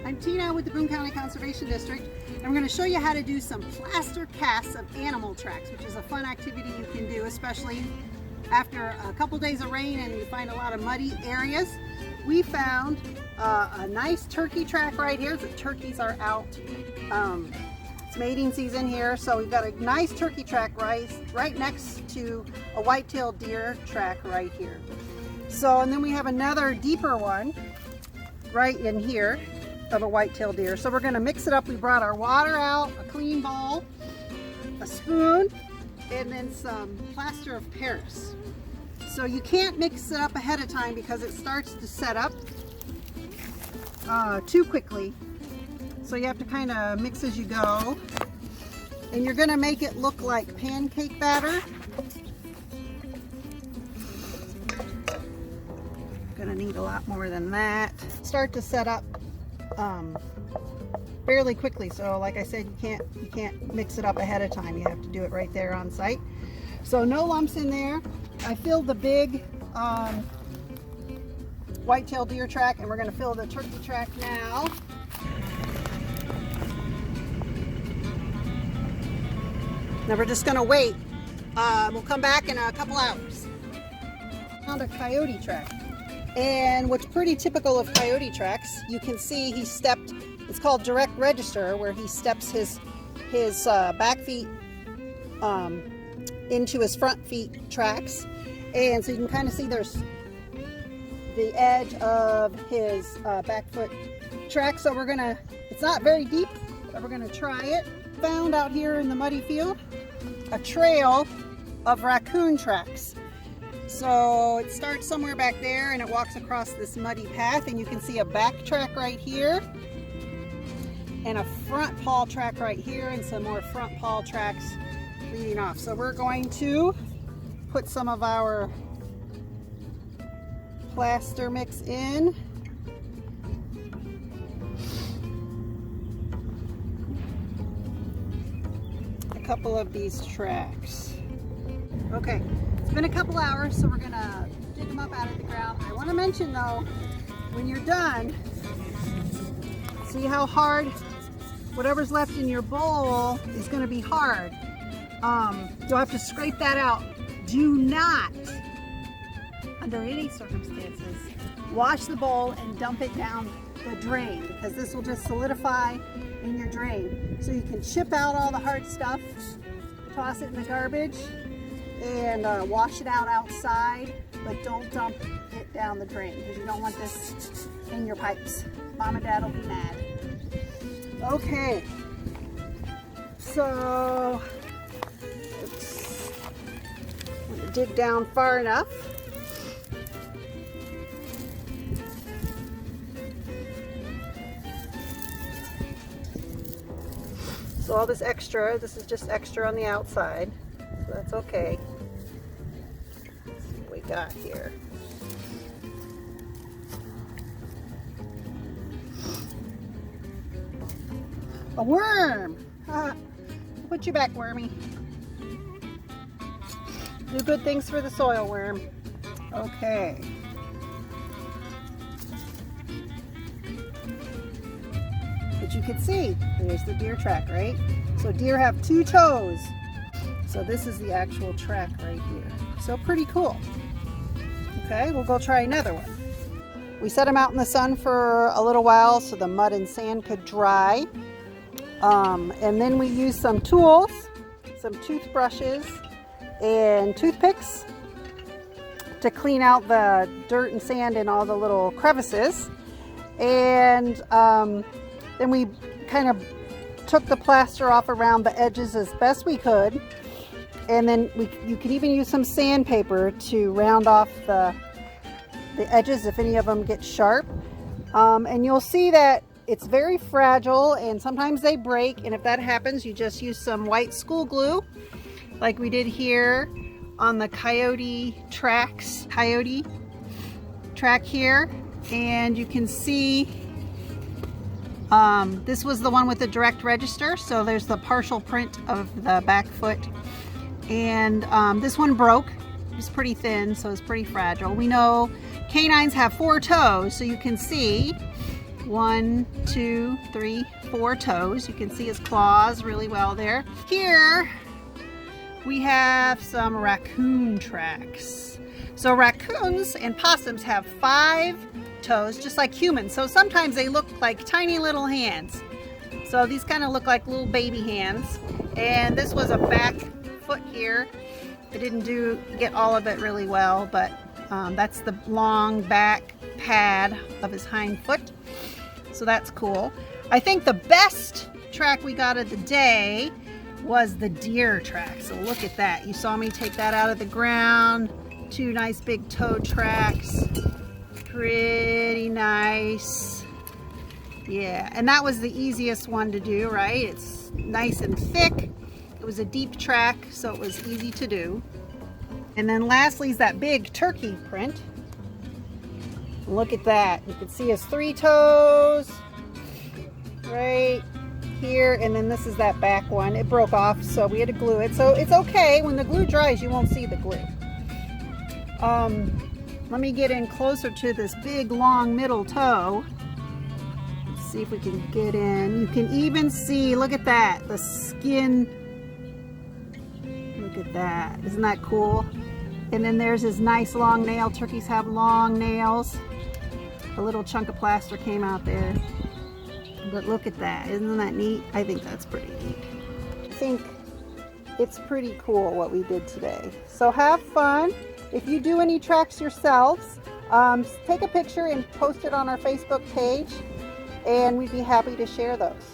I'm Tina with the Boone County Conservation District, and I'm going to show you how to do some plaster casts of animal tracks, which is a fun activity you can do, especially after a couple days of rain and you find a lot of muddy areas. We found a nice turkey track right here. The turkeys are out. It's mating season here, so we've got a nice turkey track right next to a white-tailed deer track right here. So, and then we have another deeper one right in here of a white-tailed deer. So we're going to mix it up. We brought our water out, a clean bowl, a spoon, and then some plaster of Paris. So you can't mix it up ahead of time because it starts to set up too quickly. So you have to kind of mix as you go. And you're going to make it look like pancake batter. Going to need a lot more than that. Start to set up fairly quickly. So like I said, you can't mix it up ahead of time. You have to do it right there on site. So no lumps in there. I filled the big white-tailed deer track, and we're going to fill the turkey track now. Now we're just going to wait. We'll come back in a couple hours. Found a coyote track, and what's pretty typical of coyote tracks, you can see he stepped, it's called direct register, where he steps his back feet into his front feet tracks. And so you can kind of see there's the edge of his back foot track. So we're gonna, it's not very deep, but we're gonna try it. Found out here in the muddy field a trail of raccoon tracks. So it starts somewhere back there and it walks across this muddy path, and you can see a back track right here and a front paw track right here, and some more front paw tracks leading off. So we're going to put some of our plaster mix in. A couple of these tracks. Okay, it's been a couple hours, so we're gonna dig them up out of the ground. I want to mention though, when you're done, see how hard whatever's left in your bowl is going to be hard. You'll have to scrape that out. Do not, under any circumstances, wash the bowl and dump it down the drain, because this will just solidify in your drain. So you can chip out all the hard stuff, toss it in the garbage, and wash it out outside, but don't dump it down the drain, because you don't want this in your pipes. Mom and Dad will be mad. Okay, so dig down far enough. So all this extra, this is just extra on the outside, so that's okay. Let's see what we got here. A worm! Put you back, wormy. Do good things for the soil, worm. Okay. But you can see, there's the deer track, right? So deer have 2 toes. So this is the actual track right here. So pretty cool. Okay, we'll go try another one. We set them out in the sun for a little while so the mud and sand could dry. And then we use some tools, some toothbrushes and toothpicks to clean out the dirt and sand in all the little crevices. And then we kind of took the plaster off around the edges as best we could. And then you can even use some sandpaper to round off the edges if any of them get sharp. And you'll see that it's very fragile and sometimes they break, and if that happens, you just use some white school glue like we did here on the coyote track here. And you can see this was the one with the direct register, so there's the partial print of the back foot, and this one broke. It's pretty thin, so it's pretty fragile. We know canines have 4 toes, so you can see 1, 2, 3, 4 toes. You can see his claws really well there. Here we have some raccoon tracks. So raccoons and possums have 5 toes, just like humans. So sometimes they look like tiny little hands. So these kind of look like little baby hands. And this was a back foot here. I didn't get all of it really well, but that's the long back pad of his hind foot. So that's cool. I think the best track we got of the day was the deer track. So look at that. You saw me take that out of the ground. 2 nice big toe tracks. Pretty nice. Yeah, and that was the easiest one to do, right? It's nice and thick. It was a deep track, so it was easy to do. And then lastly is that big turkey print. Look at that. You can see his 3 toes right here, and then this is that back one. It broke off, so we had to glue it. So it's okay. When the glue dries, you won't see the glue. Let me get in closer to this big long middle toe. Let's see if we can get in. You can even see, look at that, the skin. Look at that. Isn't that cool? And then there's his nice long nail. Turkeys have long nails. A little chunk of plaster came out there. But look at that. Isn't that neat? I think that's pretty neat. I think it's pretty cool what we did today. So have fun. If you do any tracks yourselves, take a picture and post it on our Facebook page, and we'd be happy to share those.